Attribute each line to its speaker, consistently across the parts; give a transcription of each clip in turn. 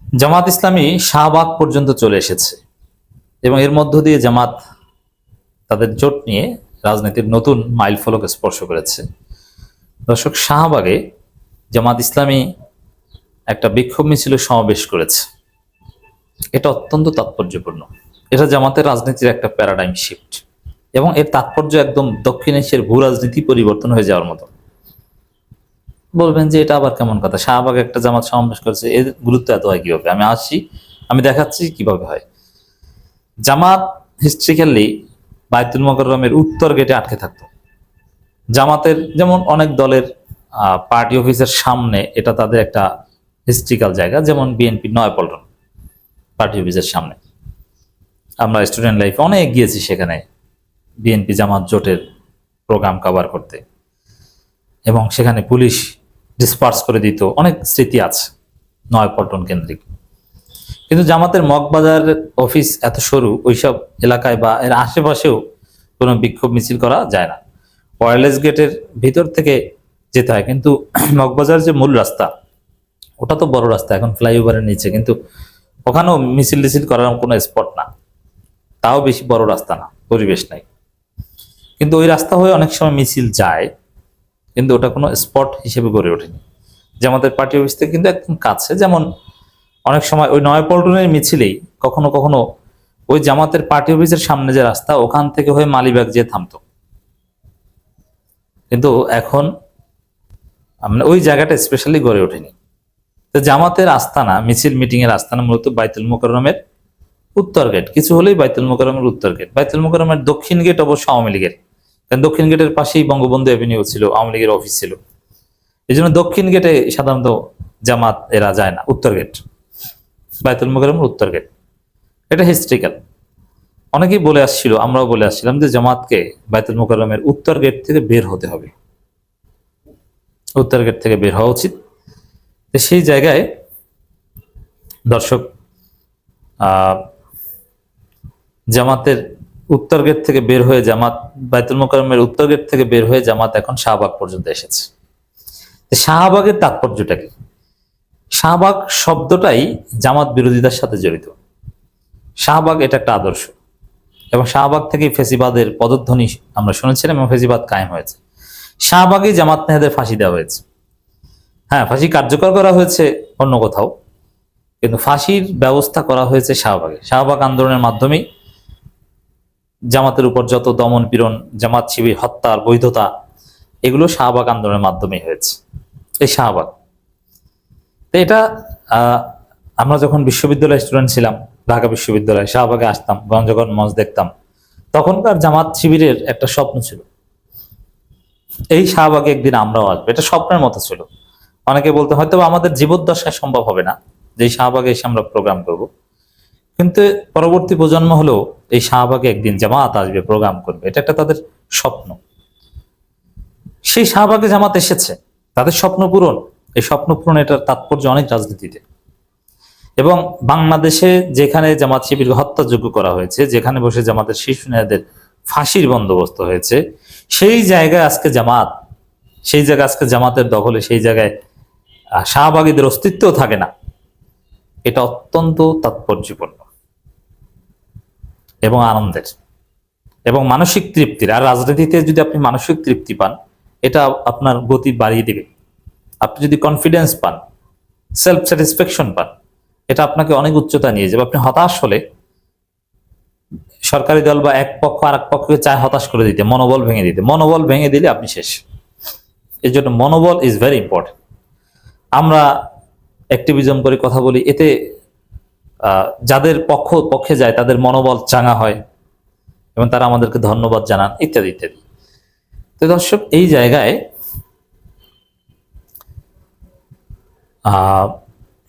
Speaker 1: জামাত ইসলামী শাহবাগ পর্যন্ত চলে এসেছে এবং এর মধ্য দিয়ে জামাত তাদের জোট নিয়ে রাজনীতির নতুন মাইল ফলক স্পর্শ করেছে। দর্শক, শাহবাগে জামাত ইসলামী একটা বিক্ষোভ মিছিল সমাবেশ করেছে। এটা অত্যন্ত তাৎপর্যপূর্ণ। এটা জামাতের রাজনীতির একটা প্যারাডাইম শিফট এবং এর তাৎপর্য একদম দক্ষিণ এশিয়ার ভূ রাজনীতি পরিবর্তন হয়ে যাওয়ার মতো। বলবেন যে এটা আবার কেমন কথা, শাহবাগে একটা জামাত সমাবেশ করেছে, এর গুরুত্ব এত হয় কিভাবে? আমি দেখাচ্ছি কিভাবে হয়। জামাত হিস্ট্রিক্যালি বায়তুল মোকাররমের উত্তর গেটে আটকে থাকতো। জামাতের যেমন অনেক দলের পার্টি অফিসের সামনে, এটা তাদের একটা হিস্ট্রিক্যাল জায়গা, যেমন বিএনপি নয়াপল্টন পার্টি অফিসের সামনে। আমরা স্টুডেন্ট লাইফে অনেক গিয়েছি সেখানে বিএনপি জামাত জোটের প্রোগ্রাম কভার করতে, এবং সেখানে পুলিশ ডিসপার্স করে দিত। অনেক স্মৃতি আছে নয়াপল্টন কেন্দ্রিক। কিন্তু জামাতের মগবাজার অফিস এত সরু, ওইসব এলাকায় বা এর আশেপাশেও কোনো বিক্ষোভ মিছিল করা যায় না। ওয়্যারলেস গেটের ভিতর থেকে যেতে হয়, কিন্তু মগবাজার যে মূল রাস্তা, ওটা তো বড় রাস্তা, এখন ফ্লাইওভারের নিচে, কিন্তু ওখানেও মিছিল টিছিল করার কোনো স্পট না, তাও বেশি বড় রাস্তা না, পরিবেশ নাই। কিন্তু ওই রাস্তা হয়ে অনেক সময় মিছিল যায়, কিন্তু ওটা কোনো স্পট হিসেবে গড়ে ওঠেনি। জামাতের পার্টি অফিস থেকে কিন্তু একদম কাছে। যেমন অনেক সময় ওই নয়াপল্টনের মিছিলেই কখনো কখনো ওই জামাতের পার্টি অফিসের সামনে যে রাস্তা, ওখান থেকে হয়ে মালিবাগ যেয়ে থামতো। কিন্তু এখন ওই জায়গাটা স্পেশালি গড়ে ওঠেনি। তো জামাতের আস্তানা, মিছিল মিটিং এর আস্তানা মূলত বাইতুল মোকাররমের উত্তর গেট। কিছু হলেই বাইতুল মোকাররমের উত্তর গেট। বাইতুল মোকাররমের দক্ষিণ গেট অবশ্য আওয়ামী লীগের, কারণ দক্ষিণ গেটের পাশেই বঙ্গবন্ধু অ্যাভিনিউ ছিল, আওয়ামী লীগের অফিস ছিল। এই জন্য দক্ষিণ গেটে সাধারণত জামাত এরা যায় না, উত্তর গেট, বাইতুল মোকাররমের উত্তর গেট। এটা হিস্ট্রিক্যাল। অনেকেই বলে আসছিল, আমরাও বলে আসছিলাম যে জামাতকে বাইতুল মোকাররমের উত্তর গেট থেকে বের হতে হবে, উত্তর গেট থেকে বের হওয়া উচিত। সেই জায়গায় দর্শক, জামাতের উত্তর গেট থেকে বের হয়ে জামাত বাইতুল মোকাররমের উত্তর গেট থেকে বের হয়ে জামাত এখন শাহবাগ পর্যন্ত এসেছে। শাহবাগের তাৎপর্যটা কি? শাহবাগ শব্দটাই জামাত বিরোধিতার সাথে জড়িত। শাহবাগ এটা একটা আদর্শ, এবং শাহবাগ থেকে ফেসিবাদের পদধ্বনি আমরা শুনেছিলাম এবং ফেসিবাদ কায়েম হয়েছে। শাহবাগে জামাত নেতাদের ফাঁসি দেওয়া হয়েছে। হ্যাঁ, ফাঁসি কার্যকর করা হয়েছে অন্য কোথাও, কিন্তু ফাঁসির ব্যবস্থা করা হয়েছে শাহবাগে। শাহবাগ আন্দোলনের মাধ্যমেই জামাতের উপর যত দমন পীড়ন, জামাত শিবির হত্যার বৈধতা, এগুলো শাহবাগ আন্দোলনের মাধ্যমেই হয়েছে। এই শাহবাগ, তো এটা আমরা যখন বিশ্ববিদ্যালয় স্টুডেন্ট ছিলাম, ঢাকা বিশ্ববিদ্যালয়ে শাহবাগে আসতাম, গঞ্জগণ মঞ্চ দেখতাম, তখনকার জামাত শিবিরের একটা স্বপ্ন ছিল, এই শাহবাগে একদিন আমরাও আসবো। এটা স্বপ্নের মতো ছিল। অনেকে বলতে হয়তো আমাদের জীবদ্দশায় সম্ভব হবে না যে এই শাহবাগে এসে আমরা প্রোগ্রাম করব, কিন্তু পরবর্তী প্রজন্ম হলেও এই শাহবাগে একদিন জামাত আসবে, প্রোগ্রাম করবে, এটা একটা তাদের স্বপ্ন। সেই শাহবাগে জামাত এসেছে, তাদের স্বপ্ন পূরণ। এই স্বপ্ন পূরণ, এটার তাৎপর্য অনেক রাজনীতিতে। এবং বাংলাদেশে যেখানে জামাত শিবির হত্যাযোগ্য করা হয়েছে, যেখানে বসে জামাতের শীর্ষ নেতাদের ফাঁসির বন্দোবস্ত হয়েছে, সেই জায়গায় আজকে জামাতের দখলে, সেই জায়গায় শাহবাগীদের অস্তিত্ব থাকে না। এটা অত্যন্ত তাৎপর্যপূর্ণ এবং আনন্দের এবং মানসিক তৃপ্তির। আর রাজনীতিতে যদি আপনি মানসিক তৃপ্তি পান, এটা আপনার গতি বাড়িয়ে দেবে। আপনি যদি কনফিডেন্স পান, সেলফ স্যাটিসফ্যাকশন পান, এটা আপনাকে অনেক উচ্চতা নিয়ে যাবে। আপনি হতাশ হলে সরকারি দল বা এক পক্ষ আর এক পক্ষকে চায় হতাশ করে দিতে, মনোবল ভেঙে দিতে। মনোবল ভেঙে দিলে আপনি শেষ। এই জন্য মনোবল ইজ ভেরি ইম্পর্টেন্ট। আমরা অ্যাক্টিভিজম করে কথা বলি, এতে যাদের পক্ষে যায় তাদের মনোবল চাঙ্গা হয় এবং তারা আমাদেরকে ধন্যবাদ জানান, ইত্যাদি ইত্যাদি। তো দর্শক, এই জায়গায়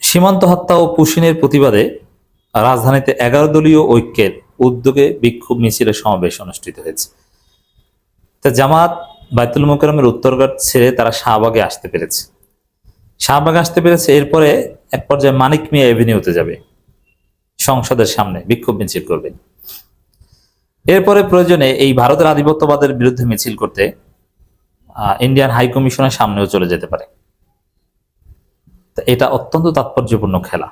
Speaker 1: সীমান্ত হত্যা ও পুশিনের প্রতিবাদে রাজধানীতে 11 দলীয় ঐক্যের উদ্যোগে বিক্ষোভ মিছিলের সমাবেশ অনুষ্ঠিত হয়েছে। তা জামাত বাইতুল মোকাররমের উত্তরগড় ছেড়ে তারা শাহবাগে আসতে পেরেছে। এরপরে এক পর্যায়ে মানিক মিয়া এভিনিউতে যাবে, সংসদের সামনে বিক্ষোভ মিছিল করবে। এরপরে প্রয়োজনে এই ভারতের আধিপত্যবাদের বিরুদ্ধে মিছিল করতে ইন্ডিয়ান হাই কমিশনের সামনেও চলে যেতে পারে। এটা অত্যন্ত তাৎপর্যপূর্ণ খেলা।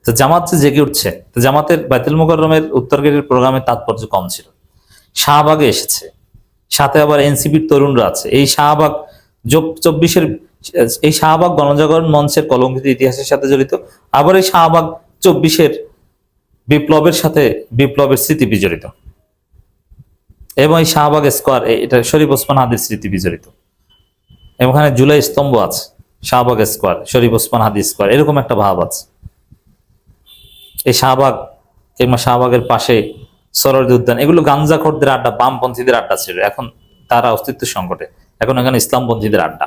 Speaker 1: তো জামাত যে জেগে উঠছে, তো জামাতের বাইতুল মোকাররমের উত্তর গেটের প্রোগ্রামের তাৎপর্য কম ছিল। শাহবাগে এসেছে, সাথে আবার এনসিপির তরুণরা আছে। এই শাহবাগ 24-এর, এই শাহবাগ গণজাগরণ মঞ্চের কলঙ্কিত ইতিহাসের সাথে জড়িত, আবার এই শাহবাগ 24-এর বিপ্লবের সাথে বিপ্লবের স্মৃতি বিজড়িত, এবং এই শাহবাগ স্কোয়ার এটা শরীফ ওসমান হাদির স্মৃতি বিজড়িত, এবং ওখানে জুলাই স্তম্ভ আছে, শাহবাগ স্কোয়ার, শরীফ ওসমান হাদি স্কোয়ার, এরকম একটা ভাব আছে। এই শাহবাগ কিংবা শাহবাগের পাশে সরোয়ার্দী উদ্যান, এগুলো গাঞ্জাখোরদের আড্ডা, বামপন্থীদের আড্ডা ছিল, এখন তারা অস্তিত্ব সংকটে। এখন এখানে ইসলামপন্থীদের আড্ডা,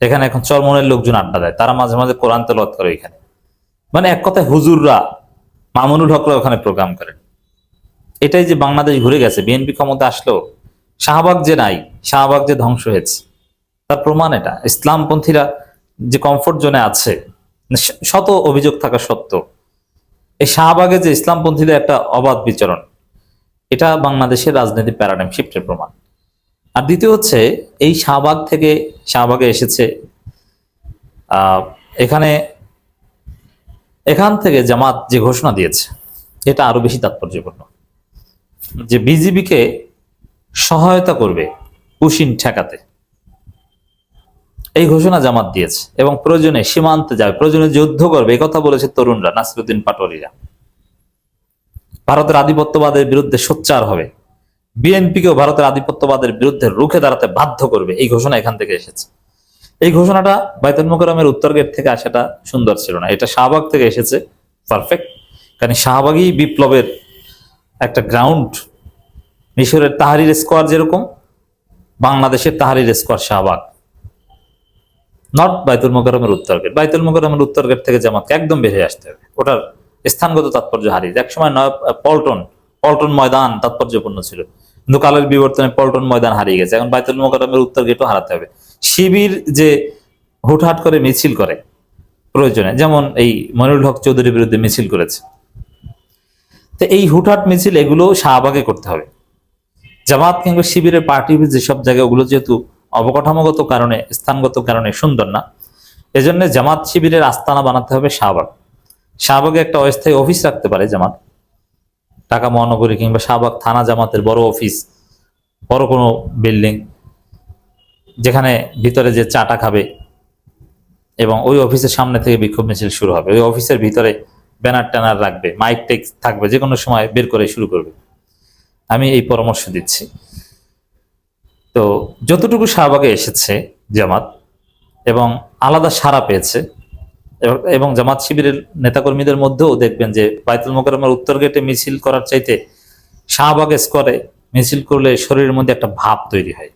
Speaker 1: এখানে এখন চরমনের লোকজন আড্ডা দেয়, তারা মাঝে মাঝে কোরআন তেলাওয়াত করে এখানে। মানে এক কথায় হুজুররা, মামুনুল হকরা ওখানে প্রোগ্রাম করেন। এটাই যে বাংলাদেশ ঘুরে গেছে, বিএনপি ক্ষমতা আসলেও শাহবাগ যে নাই, শাহবাগ যে ধ্বংস হয়েছে, তার প্রমাণ এটা। ইসলামপন্থীরা যে কমফোর্ট জোনে আছে, শত অভিযোগ থাকা সত্ত্বেও এই শাহবাগে যে ইসলামপন্থীদের একটা অবাধ বিচরণ, এটা বাংলাদেশের রাজনীতি প্যারাডাইম শিফটের প্রমাণ। আর দ্বিতীয় হচ্ছে, এই শাহবাগ থেকে, শাহবাগে এসেছে, এখান থেকে জামাত যে ঘোষণা দিয়েছে, এটা আরো বেশি তাৎপর্যপূর্ণ, যে বিজিবিকে সহায়তা করবে পুশিন ঠেকাতে। এই ঘোষণা জামাত দিয়েছে, এবং প্রয়োজনে সীমান্তে যাবে, প্রয়োজনে যুদ্ধ করবে, এই কথা বলেছে তরুণরা, নাসিরউদ্দিন পাটোয়ারিরা। ভারতের আধিপত্যবাদের বিরুদ্ধে সোচ্চার হবে, বিএনপিকেও ভারতের আধিপত্যবাদের বিরুদ্ধে রুখে দাঁড়াতে বাধ্য করবে। এই ঘোষণা এখান থেকে এসেছে। এই ঘোষণাটা বাইতুল মোকাররমের উত্তর গেট থেকে আসাটা সুন্দর ছিল না, এটা শাহবাগ থেকে এসেছে, পারফেক্ট। কারণ শাহবাগই বিপ্লবের একটা গ্রাউন্ড। মিশরের তাহরির স্কোয়ার যেরকম, বাংলাদেশের তাহরির স্কোয়ার শাহবাগ, নট বাইতুল মোকাররমের উত্তর গেট। বাইতুল মোকাররমের উত্তর গেট থেকে জামাতকে একদম বের হয়ে আসতে হবে, ওটার স্থানগত তাৎপর্য হারিয়ে। একসময় পল্টন ময়দান তাৎপর্যপূর্ণ ছিল, কিন্তু কালের বিবর্তনে পল্টন ময়দান হারিয়ে গেছে। এখন বাইতুল মোকাররমের উত্তর গেটও হারাতে হবে। শিবির যে হুটহাট করে মিছিল করে প্রয়োজনে, যেমন এই মনিরুল হক চৌধুরীর বিরুদ্ধে মিছিল করেছে, তো এই হুটহাট মিছিল এগুলো শাহবাগে করতে হবে। জামাত কিংবা শিবিরের পার্টি যেসব জায়গায়, ওগুলো যেহেতু অবকাঠামোগত কারণে, স্থানগত কারণে সুন্দর না, এজন্য জামাত শিবিরের আস্তানা বানাতে হবে শাহবাগ। শাহবাগে একটা অস্থায়ী অফিস রাখতে পারে জামাত, ঢাকা মহানগরী কিংবা শাহবাগ থানা জামাতের বড় অফিস, বড় কোনো বিল্ডিং, যেখানে ভিতরে যে চাটা খাবে, এবং ওই অফিসের সামনে থেকে বিক্ষোভ মিছিল শুরু হবে। ওই অফিসের ভিতরে ব্যানার ট্যানার রাখবে, মাইক টেক থাকবে, যে কোনো সময় বের করে শুরু করবে। আমি এই পরামর্শ দিচ্ছি। তো যতটুকু শাহবাগে এসেছে জামাত, এবং আলাদা সাড়া পেয়েছে, এবং জামাত শিবিরের নেতাকর্মীদের মধ্যেও দেখবেন যে বাইতুল মোকাররমের উত্তর গেটে মিছিল করার চাইতে শাহবাগ স্কোয়ারে মিছিল করলে শরীরের মধ্যে একটা ভাব তৈরি হয়।